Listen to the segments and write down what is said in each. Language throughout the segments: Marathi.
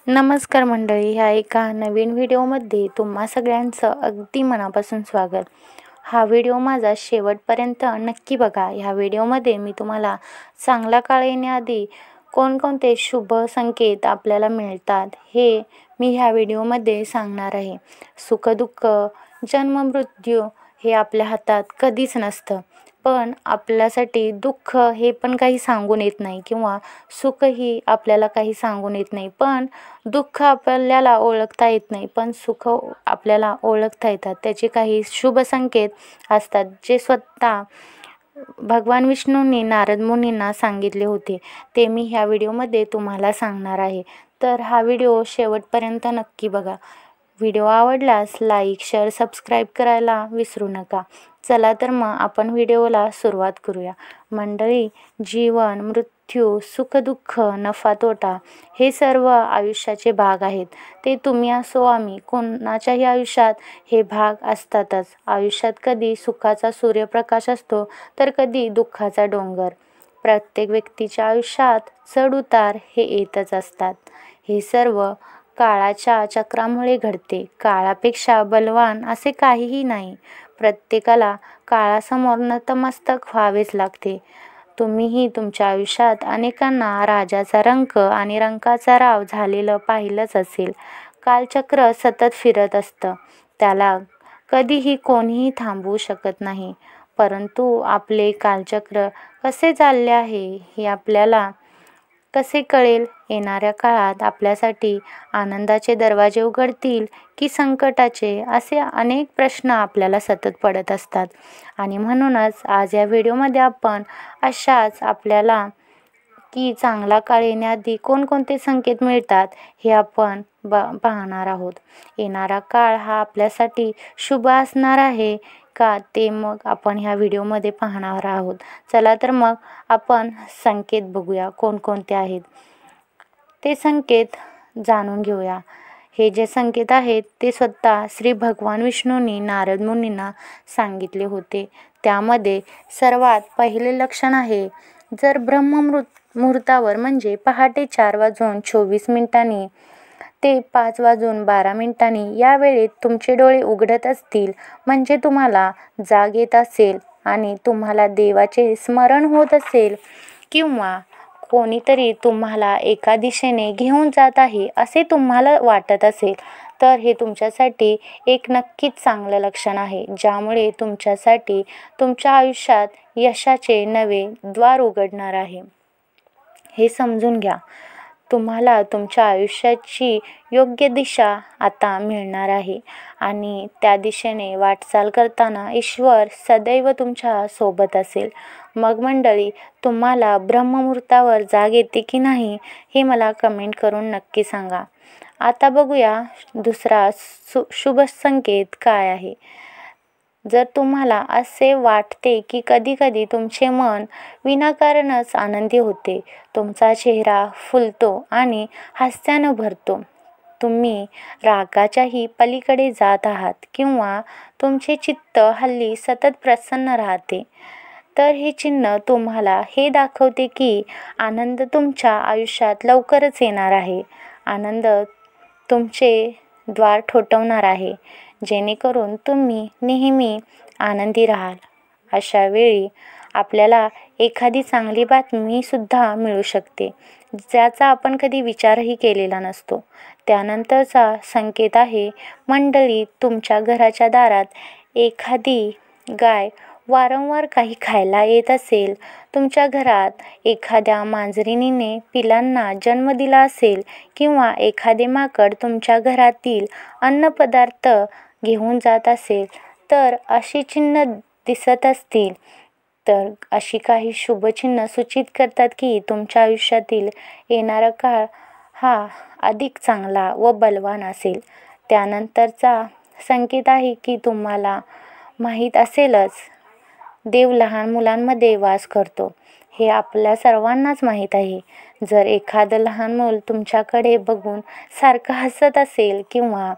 नमस्कार मंडळी, ह्या एका नवीन व्हिडिओमध्ये तुम्हा सगळ्यांचं अगदी मनापासून स्वागत. हा व्हिडिओ माझा शेवटपर्यंत नक्की बघा. ह्या व्हिडिओमध्ये मी तुम्हाला चांगला काळ येण्याआधी कोणकोणते शुभ संकेत आपल्याला मिळतात हे मी ह्या व्हिडिओमध्ये सांगणार आहे. सुखदुःख, जन्म मृत्यू हे आपल्या हातात कधीच नसतं, पण आपल्यासाठी दुःख हे पण काही सांगून येत नाही किंवा सुखही आपल्याला काही सांगून येत नाही. पण दुःख आपल्याला ओळखता येत नाही, पण सुख आपल्याला ओळखता येतात. त्याचे काही शुभ संकेत असतात जे स्वतः भगवान विष्णूंनी नारद मुनींना सांगितले होते. ते मी ह्या व्हिडिओमध्ये तुम्हाला सांगणार आहे. तर हा व्हिडिओ शेवटपर्यंत नक्की बघा. व्हिडिओ आवडल्यास लाईक, शेअर, सबस्क्राईब करायला विसरू नका. चला तर मग आपण व्हिडिओला सुरुवात करूया. मंडळी, जीवन, मृत्यू, सुखदुःख, नफा तोटा हे सर्व आयुष्याचे भाग आहेत. ते तुम्ही असो आम्ही कोणाच्याही आयुष्यात हे भाग असतातच. आयुष्यात कधी सुखाचा सूर्यप्रकाश असतो तर कधी दुःखाचा डोंगर. प्रत्येक व्यक्तीच्या आयुष्यात चढ-उतार हे येतच असतात. हे सर्व काळाच्या चक्रामुळे घडते. काळापेक्षा बलवान असे काहीही नाही. प्रत्येकाला काळासमोर नतमस्तक व्हावेच लागते. तुम्हीही तुमच्या आयुष्यात अनेकांना राजाचा रंक आणि रंकाचा राव झालेलं पाहिलंच असेल. कालचक्र सतत फिरत असतं. त्याला कधीही कोणीही थांबवू शकत नाही. परंतु आपले कालचक्र कसे चालले आहे हे आपल्याला कसे कळेल? येणाऱ्या काळात आपल्यासाठी आनंदाचे दरवाजे उघडतील की संकटाचे, असे अनेक प्रश्न आपल्याला सतत पडत असतात. आणि म्हणूनच आज या व्हिडिओमध्ये आपण अशाच आपल्याला की चांगला काळ येण्याआधी कोणकोणते संकेत मिळतात हे आपण पाहणार आहोत. येणारा काळ हा आपल्यासाठी शुभ असणार आहे का, ते मग आपण ह्या व्हिडिओमध्ये पाहणार आहोत. चला तर मग आपण संकेत बघूया कोणकोणते आहेत ते संकेत जाणून घेऊया. हे जे संकेत आहेत ते स्वतः श्री भगवान विष्णूंनी नारद मुनींना सांगितले होते. त्यामध्ये सर्वात पहिले लक्षण आहे, जर मुहूर्तावर म्हणजे पहाटे 4:24 ते 5:12 या वेळेत तुमचे डोळे उघडत असतील, म्हणजे तुम्हाला जाग येत असेल आणि तुम्हाला देवाचे स्मरण होत असेल किंवा कोणीतरी तुम्हाला एका दिशेने घेऊन जात आहे असे तुम्हाला वाटत असेल, तर हे तुमच्यासाठी एक नक्कीच चांगलं लक्षण आहे, ज्यामुळे तुमच्यासाठी तुमच्या आयुष्यात यशाचे नवे द्वार उघडणार आहे. हे समजून घ्या. तुम्हाला तुमच्या आयुष्याची योग्य दिशा आता मिळणार आहे आणि त्या दिशेने वाटचाल करताना ईश्वर सदैव तुमच्या सोबत असेल. मग मंडळी, तुम्हाला ब्रह्ममुहूर्तावर जाग येते की नाही हे मला कमेंट करून नक्की सांगा. आता बघूया दुसरा शुभ संकेत काय आहे. जर तुम्हाला असे वाटते की कधीकधी तुमचे मन विनाकारणच आनंदी होते, तुमचा चेहरा फुलतो आणि हास्यानं भरतो, तुम्ही रागाच्याही पलीकडे जात आहात किंवा तुमचे चित्त हल्ली सतत प्रसन्न राहते, तर हे चिन्ह तुम्हाला हे दाखवते की आनंद तुमच्या आयुष्यात लवकरच येणार आहे. आनंद तुमचे द्वार ठोठावणार आहे, जेणेकरून तुम्ही नेहमी आनंदी राहाल. अशा वेळी आपल्याला एखादी चांगली बातमी सुद्धा मिळू शकते, ज्याचा आपण कधी विचारही केलेला नसतो. त्यानंतरचा संकेत आहे, मंडळी, तुमच्या घराच्या दारात एखादी गाय वारंवार काही खायला येत असेल, तुमच्या घरात एखाद्या मांजरीने पिलांना जन्म दिला असेल किंवा एखादे माकड तुमच्या घरातील अन्नपदार्थ घेऊन जात असेल, तर अशी चिन्ह दिसत असतील, तर अशी काही शुभचिन्ह सूचित करतात की तुमच्या आयुष्यातील येणारा काळ हा अधिक चांगला व बलवान असेल. त्यानंतरचा संकेत आहे की तुम्हाला माहीत असेलच, देव लहान मुलांमध्ये वास करतो. हे आपल्या सर्वांनाच माहीत आहे. जर एखादं लहान मूल तुमच्याकडे बघून सारखं हसत असेल किंवा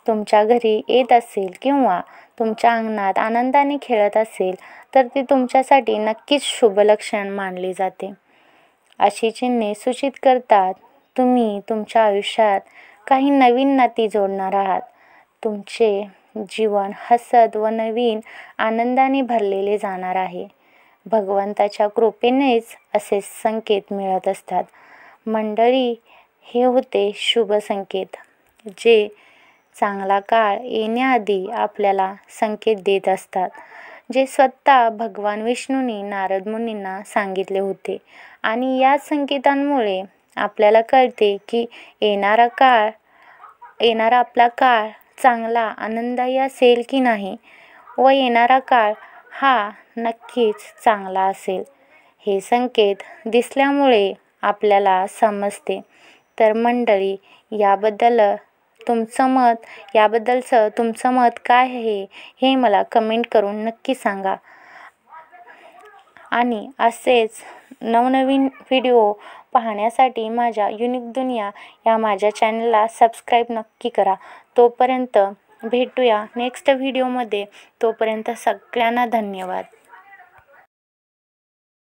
तुमच्या घरी येत असेल किंवा तुमच्या अंगणात आनंदाने खेळत असेल, तर ते तुमच्यासाठी नक्कीच शुभ लक्षण मानले जाते. अशी चिन्हे सूचित करतात तुम्ही तुमच्या आयुष्यात काही नवीन नाती जोडणार आहात. तुमचे जीवन हसत व नवीन आनंदाने भरलेले जाणार आहे. भगवंताच्या कृपेनेच असे संकेत मिळत असतात. मंडळी, हे होते शुभ संकेत, जे चांगला काळ येण्याआधी आपल्याला संकेत देत असतात, जे स्वतः भगवान विष्णूंनी नारद मुनींना सांगितले होते. आणि या संकेतांमुळे आपल्याला कळते की येणारा आपला काळ चांगला आनंददायी असेल की नाही, व येणारा काळ हा नक्कीच चांगला असेल. हे संकेत दिसल्यामुळे आपल्याला समजते. तर मंडळी, याबद्दलचं तुमचं मत काय आहे हे मला कमेंट करून नक्की सांगा. आणि असेच नवनवीन व्हिडिओ पाहण्यासाठी माझ्या युनिक दुनिया या माझ्या चॅनलला सबस्क्राईब नक्की करा. तोपर्यंत भेटूया नेक्स्ट व्हिडिओमध्ये. तोपर्यंत सगळ्यांना धन्यवाद.